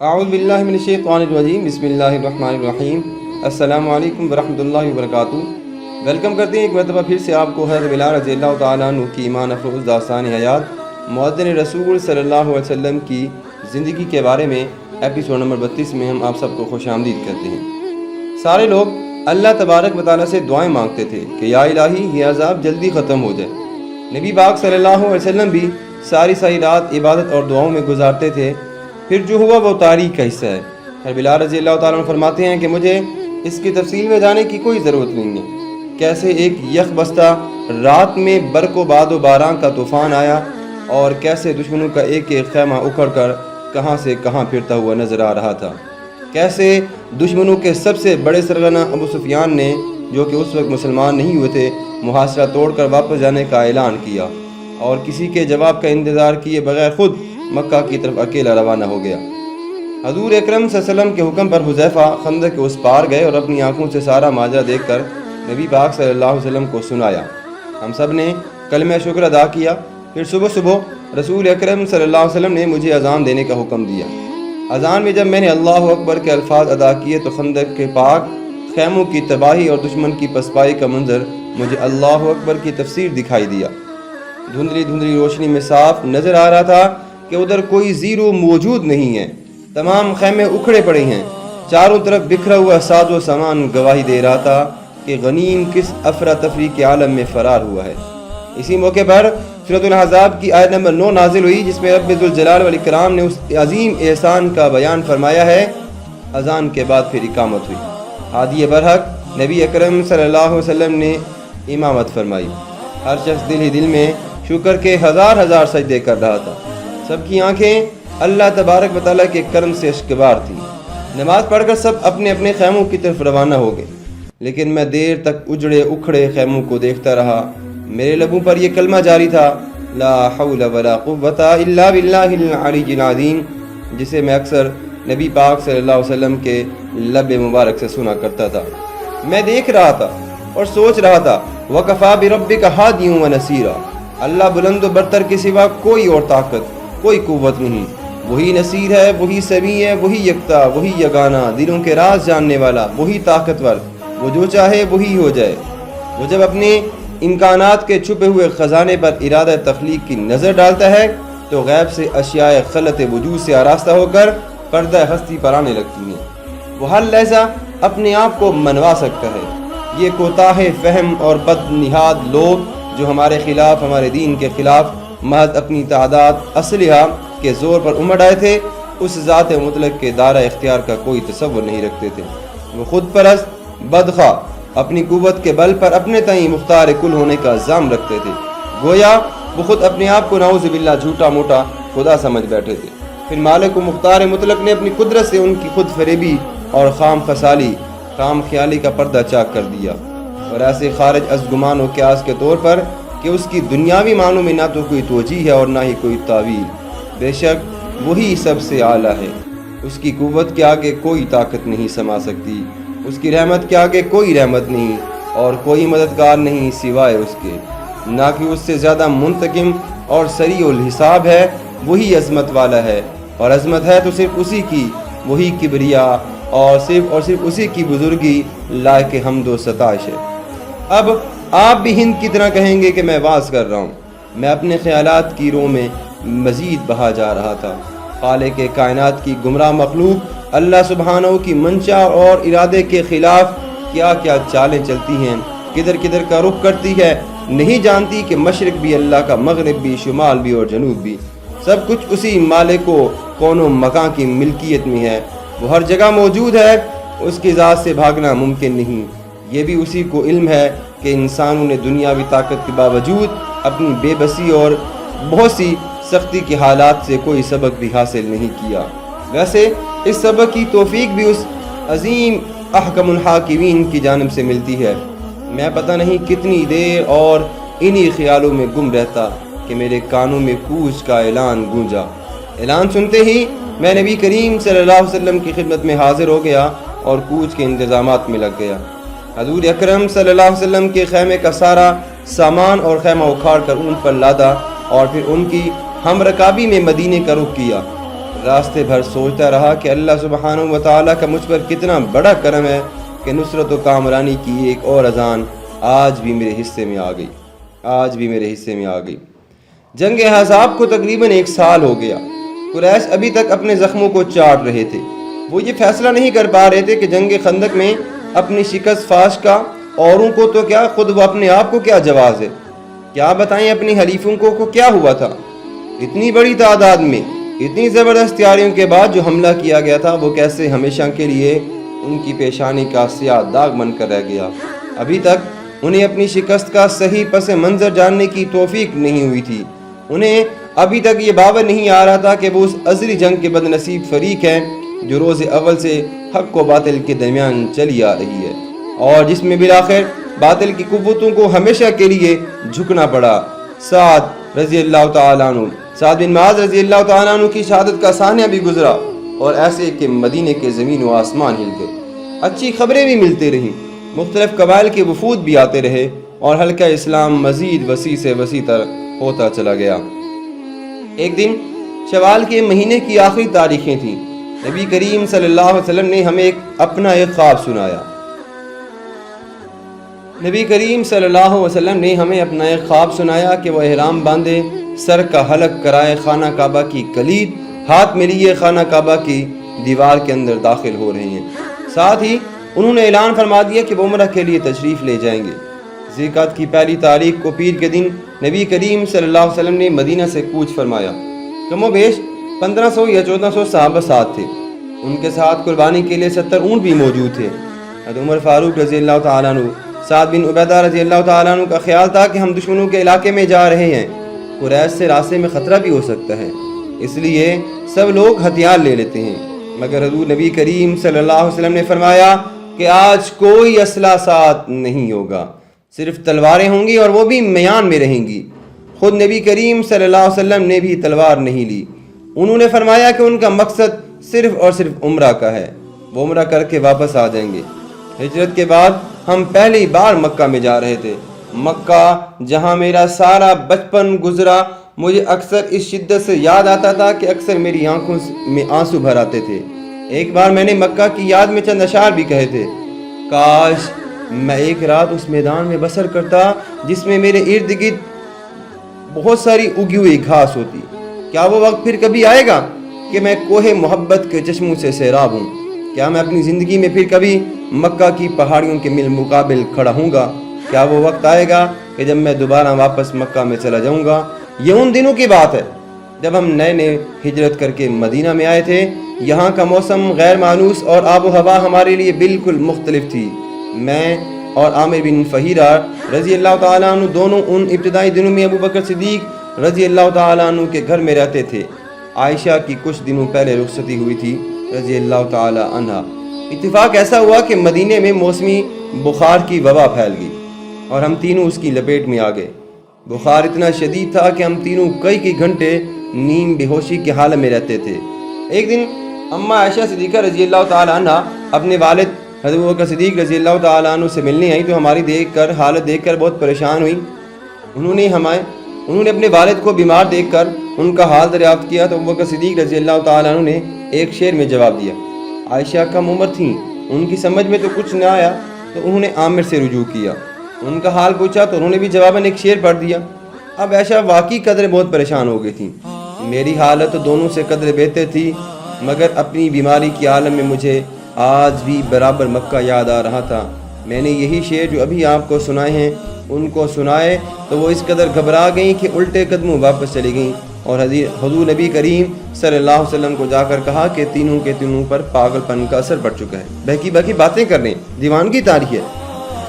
اعوذ باللہ من الشیطان الرجیم، بسم اللہ الرحمن الرحیم۔ السلام علیکم ورحمۃ اللہ وبرکاتہ۔ ویلکم کرتے ہیں ایک مرتبہ پھر سے آپ کو حضرت بلال رضی اللہ تعالیٰ عنہ کی ایمان افروز داستان حیات مؤذن رسول صلی اللہ علیہ وسلم کی زندگی کے بارے میں ایپیسوڈ نمبر 32 میں ہم آپ سب کو خوش آمدید کہتے ہیں۔ سارے لوگ اللہ تبارک و تعالیٰ سے دعائیں مانگتے تھے کہ یا الہی یہ عذاب جلدی ختم ہو جائے۔ نبی پاک صلی اللہ علیہ وسلم بھی ساری رات عبادت اور دعاؤں میں گزارتے تھے۔ پھر جو ہوا وہ تاریخ کا حصہ ہے۔ حضرت بلال رضی اللہ تعالیٰ عنہ فرماتے ہیں کہ مجھے اس کی تفصیل میں جانے کی کوئی ضرورت نہیں ہے، کیسے ایک یک بستہ رات میں برق و باد و باران کا طوفان آیا اور کیسے دشمنوں کا ایک ایک خیمہ اکھڑ کر کہاں سے کہاں پھرتا ہوا نظر آ رہا تھا، کیسے دشمنوں کے سب سے بڑے سرغنہ ابو سفیان نے، جو کہ اس وقت مسلمان نہیں ہوئے تھے، محاصرہ توڑ کر واپس جانے کا اعلان کیا اور کسی کے جواب کا انتظار کیے بغیر خود مکہ کی طرف اکیلا روانہ ہو گیا۔ حضور اکرم صلی اللہ علیہ وسلم کے حکم پر حذیفہ خندق کے اس پار گئے اور اپنی آنکھوں سے سارا ماجرا دیکھ کر نبی پاک صلی اللہ علیہ وسلم کو سنایا۔ ہم سب نے کلمہ شکر ادا کیا۔ پھر صبح رسول اکرم صلی اللہ علیہ وسلم نے مجھے اذان دینے کا حکم دیا۔ اذان میں جب میں نے اللہ اکبر کے الفاظ ادا کیے تو خندق کے پاک خیموں کی تباہی اور دشمن کی پسپائی کا منظر مجھے اللہ اکبر کی تفسیر دکھائی دیا۔ دھندلی روشنی میں صاف نظر آ رہا تھا کہ ادھر کوئی زیرو موجود نہیں ہے، تمام خیمے اکھڑے پڑے ہیں، چاروں طرف بکھرا ہوا ساز و سامان گواہی دے رہا تھا کہ غنیم کس افراتفری کے عالم میں فرار ہوا ہے۔ اسی موقع پر سورۃ الاحزاب کی آیت نمبر 9 نازل ہوئی، جس میں رب ذوالجلال والاکرام نے اس عظیم احسان کا بیان فرمایا ہے۔ اذان کے بعد پھر اقامت ہوئی۔ ہادی برحق نبی اکرم صلی اللہ علیہ وسلم نے امامت فرمائی۔ ہر شخص دل ہی دل میں شکر کے ہزار سجدے کر رہا تھا۔ سب کی آنکھیں اللہ تبارک و تعالیٰ کے کرم سے اشکبار تھیں۔ نماز پڑھ کر سب اپنے اپنے خیموں کی طرف روانہ ہو گئے، لیکن میں دیر تک اجڑے اکھڑے خیموں کو دیکھتا رہا۔ میرے لبوں پر یہ کلمہ جاری تھا، لا حول ولا قوت الا باللہ العلی العظیم، جسے میں اکثر نبی پاک صلی اللہ علیہ وسلم کے لب مبارک سے سنا کرتا تھا۔ میں دیکھ رہا تھا اور سوچ رہا تھا، وَكَفَى بِرَبِّكَ هَادِيًا وَنَصِيرًا، اللہ بلند و برتر کے سوا کوئی اور طاقت، کوئی قوت نہیں، وہی نصیر ہے، وہی سمیع ہے، وہی یکتا، وہی یگانہ، دلوں کے راز جاننے والا، وہی طاقتور، وہ جو چاہے وہی ہو جائے۔ وہ جب اپنے امکانات کے چھپے ہوئے خزانے پر ارادہ تخلیق کی نظر ڈالتا ہے تو غیب سے اشیاء خلط وجود سے آراستہ ہو کر پردہ ہستی پر آنے لگتی ہیں۔ وہ ہر لحظہ اپنے آپ کو منوا سکتا ہے۔ یہ کوتاہ فہم اور بد نہاد لوگ جو ہمارے خلاف، ہمارے دین کے خلاف محض اپنی تعداد اسلحہ کے زور پر امڑ آئے تھے، اس ذات مطلق کے دائرہ اختیار کا کوئی تصور نہیں رکھتے تھے۔ وہ خود پرست، بدخواہ، اپنی قوت کے بل پر اپنے تئیں مختار کل ہونے کا الزام رکھتے تھے، گویا وہ خود اپنے آپ کو نعوذ باللہ جھوٹا موٹا خدا سمجھ بیٹھے تھے۔ پھر مالک و مختار مطلق نے اپنی قدرت سے ان کی خود فریبی اور خام خیالی کا پردہ چاک کر دیا، اور ایسے خارج از گمان و قیاس کے طور پر کہ اس کی دنیاوی معنوں میں نہ تو کوئی توجیہ ہے اور نہ ہی کوئی تعویل۔ بے شک وہی سب سے اعلیٰ ہے، اس کی قوت کے آگے کوئی طاقت نہیں سما سکتی، اس کی رحمت کے آگے کوئی رحمت نہیں اور کوئی مددگار نہیں سوائے اس کے، نہ کہ اس سے زیادہ منتقم اور سریع الحساب ہے۔ وہی عظمت والا ہے، اور عظمت ہے تو صرف اسی کی، وہی کبریا اور صرف اسی کی بزرگی لائق حمد و ستائش ہے۔ اب آپ بھی ہند کی طرح کہیں گے کہ میں واز کر رہا ہوں۔ میں اپنے خیالات کی رو میں مزید بہا جا رہا تھا۔ خالق کائنات کی گمراہ مخلوق اللہ سبحانہ کی منشا اور ارادے کے خلاف کیا کیا چالیں چلتی ہیں، کدھر کا رخ کرتی ہے، نہیں جانتی کہ مشرق بھی اللہ کا، مغرب بھی، شمال بھی اور جنوب بھی، سب کچھ اسی مالک و کون و مکان کی ملکیت میں ہے۔ وہ ہر جگہ موجود ہے، اس کی ذات سے بھاگنا ممکن نہیں۔ یہ بھی اسی کو علم ہے کہ انسانوں نے دنیاوی طاقت کے باوجود اپنی بے بسی اور بہت سی سختی کے حالات سے کوئی سبق بھی حاصل نہیں کیا۔ ویسے اس سبق کی توفیق بھی اس عظیم احکم الحاکمین کی جانب سے ملتی ہے۔ میں پتہ نہیں کتنی دیر اور انہی خیالوں میں گم رہتا کہ میرے کانوں میں کوچ کا اعلان گونجا۔ اعلان سنتے ہی میں نبی کریم صلی اللہ علیہ وسلم کی خدمت میں حاضر ہو گیا اور کوچ کے انتظامات میں لگ گیا۔ حضور اکرم صلی اللہ علیہ وسلم کے خیمے کا سارا سامان اور خیمہ اکھاڑ کر اونٹ پر لادا اور پھر ان کی ہم رکابی میں مدینے کا رخ کیا۔ راستے بھر سوچتا رہا کہ اللہ سبحانہ و تعالیٰ کا مجھ پر کتنا بڑا کرم ہے کہ نصرت و کامرانی کی ایک اور اذان آج بھی میرے حصے میں آ گئی۔ جنگ احزاب کو تقریباً 1 سال ہو گیا۔ قریش ابھی تک اپنے زخموں کو چاٹ رہے تھے۔ وہ یہ فیصلہ نہیں کر پا رہے تھے کہ جنگ خندق میں اپنی شکست فاش کا اوروں کو تو کیا، خود وہ اپنے آپ کو کیا جواز ہے۔ کیا بتائیں اپنی حلیفوں کو کیا ہوا تھا۔ اتنی بڑی تعداد میں اتنی زبردست تیاریوں کے بعد جو حملہ کیا گیا تھا وہ کیسے ہمیشہ کے لیے ان کی پیشانی کا سیاہ داغ بن کر رہ گیا۔ ابھی تک انہیں اپنی شکست کا صحیح پس منظر جاننے کی توفیق نہیں ہوئی تھی۔ انہیں ابھی تک یہ باور نہیں آ رہا تھا کہ وہ اس ازلی جنگ کے بد نصیب فریق ہیں جو روز اول سے حق و باطل کے درمیان چلی آ رہی ہے، اور جس میں بالآخر باطل کی قوتوں کو ہمیشہ کے لیے جھکنا پڑا۔ سعد رضی اللہ تعالیٰ عنہ، سعد بن معاذ رضی اللہ تعالیٰ عنہ کی شہادت کا سانحہ بھی گزرا، اور ایسے کہ مدینے کے زمین و آسمان ہل گئے۔ اچھی خبریں بھی ملتی رہیں، مختلف قبائل کے وفود بھی آتے رہے، اور حلقہ اسلام مزید وسیع سے وسیع تر ہوتا چلا گیا۔ ایک دن شوال کے مہینے کی آخری تاریخیں تھیں۔ نبی کریم صلی اللہ علیہ وسلم نے ہمیں اپنا ایک خواب سنایا۔ نبی کریم صلی اللہ علیہ وسلم نے ہمیں اپنا ایک خواب سنایا کہ وہ احرام باندھے، سر کا حلق کرائے، خانہ کعبہ کی کلید ہاتھ میں لیے خانہ کعبہ کی دیوار کے اندر داخل ہو رہے ہیں۔ ساتھ ہی انہوں نے اعلان فرما دیا کہ وہ عمرہ کے لیے تشریف لے جائیں گے۔ ذوالقعدہ کی پہلی تاریخ کو پیر کے دن نبی کریم صلی اللہ علیہ وسلم نے مدینہ سے کوچ فرمایا۔ کم و بیش 1500 یا 1400 صحابہ ساتھ تھے۔ ان کے ساتھ قربانی کے لیے 70 اونٹ بھی موجود تھے۔ حضرت عمر فاروق رضی اللہ تعالیٰ عنہ، سعد بن عبیدہ رضی اللہ تعالیٰ عنہ کا خیال تھا کہ ہم دشمنوں کے علاقے میں جا رہے ہیں، قریش سے راستے میں خطرہ بھی ہو سکتا ہے، اس لیے سب لوگ ہتھیار لے لیتے ہیں۔ مگر حضور نبی کریم صلی اللہ علیہ وسلم نے فرمایا کہ آج کوئی اسلحہ ساتھ نہیں ہوگا، صرف تلواریں ہوں گی، اور وہ بھی میان میں رہیں گی۔ خود نبی کریم صلی اللہ علیہ وسلم نے بھی تلوار نہیں لی۔ انہوں نے فرمایا کہ ان کا مقصد صرف اور صرف عمرہ کا ہے، وہ عمرہ کر کے واپس آ جائیں گے۔ ہجرت کے بعد ہم پہلی بار مکہ میں جا رہے تھے، مکہ جہاں میرا سارا بچپن گزرا۔ مجھے اکثر اس شدت سے یاد آتا تھا کہ اکثر میری آنکھوں میں آنسو بھر آتے تھے۔ ایک بار میں نے مکہ کی یاد میں چند اشعار بھی کہے تھے: کاش میں ایک رات اس میدان میں بسر کرتا جس میں میرے ارد گرد بہت ساری اگی ہوئی گھاس ہوتی۔ کیا وہ وقت پھر کبھی آئے گا کہ میں کوہ محبت کے چشموں سے سیراب ہوں؟ کیا میں اپنی زندگی میں پھر کبھی مکہ کی پہاڑیوں کے مقابل کھڑا ہوں گا؟ کیا وہ وقت آئے گا کہ جب میں دوبارہ واپس مکہ میں چلا جاؤں گا؟ یہ ان دنوں کی بات ہے جب ہم نئے ہجرت کر کے مدینہ میں آئے تھے۔ یہاں کا موسم غیر مانوس اور آب و ہوا ہمارے لیے بالکل مختلف تھی۔ میں اور عامر بن فہیرہ رضی اللہ تعالیٰ عنہ دونوں ان ابتدائی دنوں میں ابو بکر صدیق رضی اللہ تعالیٰ عنہ کے گھر میں رہتے تھے۔ عائشہ کی کچھ دنوں پہلے رخصتی ہوئی تھی رضی اللہ تعالیٰ عنہ۔ اتفاق ایسا ہوا کہ مدینے میں موسمی بخار کی وبا پھیل گئی اور ہم تینوں اس کی لپیٹ میں آ گئے۔ بخار اتنا شدید تھا کہ ہم تینوں کئی گھنٹے نیم بے ہوشی کی حالت میں رہتے تھے۔ ایک دن اماں عائشہ صدیقہ رضی اللہ تعالیٰ عنہ اپنے والد حضرت ابو بکر صدیق رضی اللہ تعالیٰ عنہ سے ملنے آئی تو ہماری حالت دیکھ کر بہت پریشان ہوئی۔ انہوں نے اپنے والد کو بیمار دیکھ کر ان کا حال دریافت کیا تو ابو بکر صدیق رضی اللہ تعالیٰ عنہ نے ایک شعر میں جواب دیا۔ عائشہ کم عمر تھیں، ان کی سمجھ میں تو کچھ نہ آیا تو انہوں نے عامر سے رجوع کیا، ان کا حال پوچھا تو انہوں نے بھی جواباً ایک شعر پڑھ دیا۔ اب عائشہ واقعی قدر بہت پریشان ہو گئی تھیں۔ میری حالت دونوں سے قدر بہتر تھی، مگر اپنی بیماری کی عالم میں مجھے آج بھی برابر مکہ یاد آ رہا تھا۔ میں نے یہی شعر جو ابھی آپ کو سنائے ہیں ان کو سنائے تو وہ اس قدر گھبرا گئیں کہ الٹے قدموں واپس چلی گئیں اور حضور نبی کریم صلی اللہ علیہ وسلم کو جا کر کہا کہ تینوں کے تینوں پر پاگل پن کا اثر پڑ چکا ہے، بہکی باتیں کرنے دیوانگی تاریخ ہے۔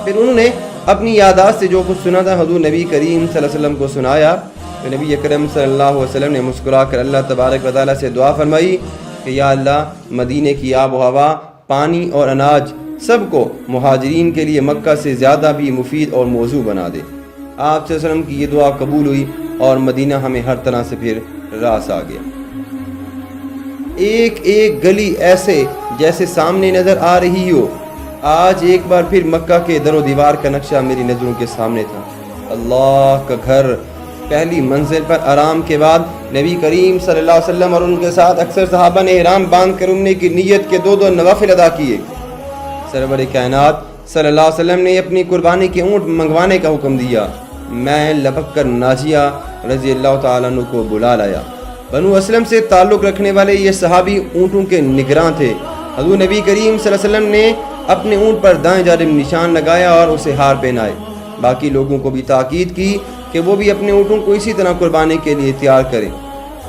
پھر انہوں نے اپنی یادداشت سے جو کچھ سنا تھا حضور نبی کریم صلی اللہ علیہ وسلم کو سنایا تو نبی اکرم صلی اللہ علیہ وسلم نے مسکرا کر اللہ تبارک و تعالیٰ سے دعا فرمائی کہ یا اللہ مدینے کی آب و ہوا، پانی اور اناج سب کو مہاجرین کے لیے مکہ سے زیادہ بھی مفید اور موزوں بنا دے۔ آپ صلی اللہ علیہ وسلم کی یہ دعا قبول ہوئی اور مدینہ ہمیں ہر طرح سے پھر راس آ گیا۔ ایک گلی ایسے جیسے سامنے نظر آ رہی ہو۔ آج ایک بار پھر مکہ کے در و دیوار کا نقشہ میری نظروں کے سامنے تھا۔ اللہ کا گھر پہلی منزل پر آرام کے بعد نبی کریم صلی اللہ علیہ وسلم اور ان کے ساتھ اکثر صحابہ نے احرام باندھ کر عمرے کی نیت کے 2 نوافل ادا کیے۔ سرور کائنات صلی اللہ علیہ وسلم نے اپنی قربانی کے اونٹ منگوانے کا حکم دیا۔ میں لپک کر ناجیہ رضی اللہ تعالیٰ عنہ کو بلا لایا۔ بنو اسلم سے تعلق رکھنے والے یہ صحابی اونٹوں کے نگراں تھے۔ حضور نبی کریم صلی اللہ علیہ وسلم نے اپنے اونٹ پر دائیں جانب نشان لگایا اور اسے ہار پہنائے۔ باقی لوگوں کو بھی تاکید کی کہ وہ بھی اپنے اونٹوں کو اسی طرح قربانی کے لیے تیار کریں۔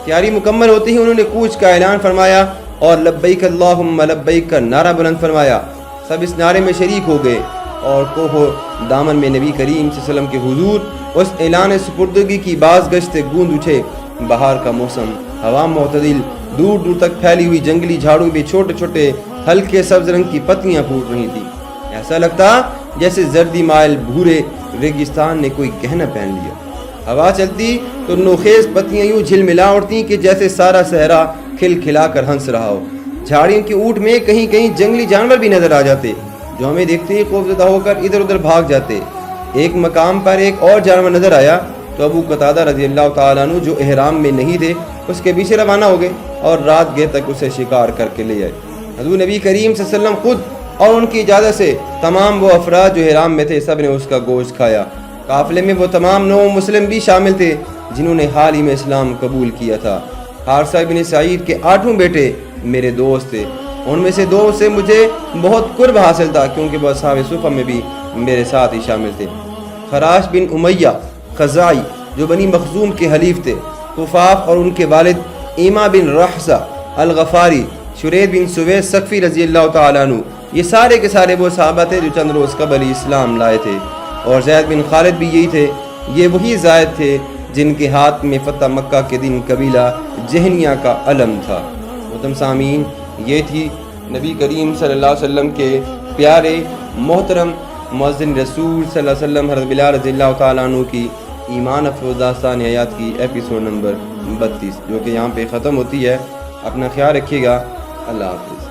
تیاری مکمل ہوتی ہی انہوں نے کوچ کا اعلان فرمایا اور لبیک اللہم لبیک کا نعرہ بلند فرمایا۔ سب اس نعرے میں شریک ہو گئے اور کوہ دامن میں نبی کریم صلی اللہ علیہ وسلم کے حضور اس اعلان سپردگی کی باز گشت گونج اٹھے۔ بہار کا موسم، ہوا معتدل، دور دور تک پھیلی ہوئی جنگلی جھاڑوں میں چھوٹے چھوٹے ہلکے سبز رنگ کی پتیاں پھوٹ رہی تھیں۔ ایسا لگتا جیسے زردی مائل بھورے ریگستان نے کوئی گہنا پہن لیا۔ ہوا چلتی تو نوخیز پتیاں یوں جھلملا اڑتی کہ جیسے سارا صحرا کھل کھلا کر ہنس رہا ہو۔ جھاڑیوں کی اونٹ میں کہیں کہیں جنگلی جانور بھی نظر آ جاتے جو ہمیں دیکھتے ہی خوفزدہ ہو کر ادھر ادھر بھاگ جاتے۔ ایک مقام پر ایک اور جانور نظر آیا تو ابو قتادہ رضی اللہ تعالیٰ عنہ جو احرام میں نہیں تھے اس کے پیچھے روانہ ہو گئے اور رات گئے تک اسے شکار کر کے لے آئے۔ حضور نبی کریم صلی اللہ علیہ وسلم خود اور ان کی اجازت سے تمام وہ افراد جو احرام میں تھے سب نے اس کا گوشت کھایا۔ قافلے میں وہ تمام 9 مسلم بھی شامل تھے جنہوں نے حال ہی میں اسلام قبول کیا تھا۔ حارثہ بن سعید کے 8 بیٹے میرے دوست تھے، ان میں سے 2 سے مجھے بہت قرب حاصل تھا کیونکہ وہ اصحاب صفہ میں بھی میرے ساتھ ہی شامل تھے۔ خراش بن امیہ خزائی جو بنی مخزوم کے حلیف تھے، خفاف اور ان کے والد ایما بن رحصہ الغفاری، شرید بن سوید سقفی رضی اللہ تعالیٰ عنہ، یہ سارے کے سارے وہ صحابہ تھے جو چند روز قبل اسلام لائے تھے۔ اور زید بن خالد بھی یہی تھے، یہ وہی زائد تھے جن کے ہاتھ میں فتح مکہ کے دن قبیلہ جہنیہ کا علم تھا۔ محترم سامعین، یہ تھی نبی کریم صلی اللہ علیہ وسلم کے پیارے محترم مؤذن رسول صلی اللہ علیہ وسلم حضرت بلال رضی اللہ تعالیٰ عنہ کی ایمان افروز داستان حیات کی ایپیسوڈ نمبر 32 جو کہ یہاں پہ ختم ہوتی ہے۔ اپنا خیال رکھیے گا۔ اللہ حافظ۔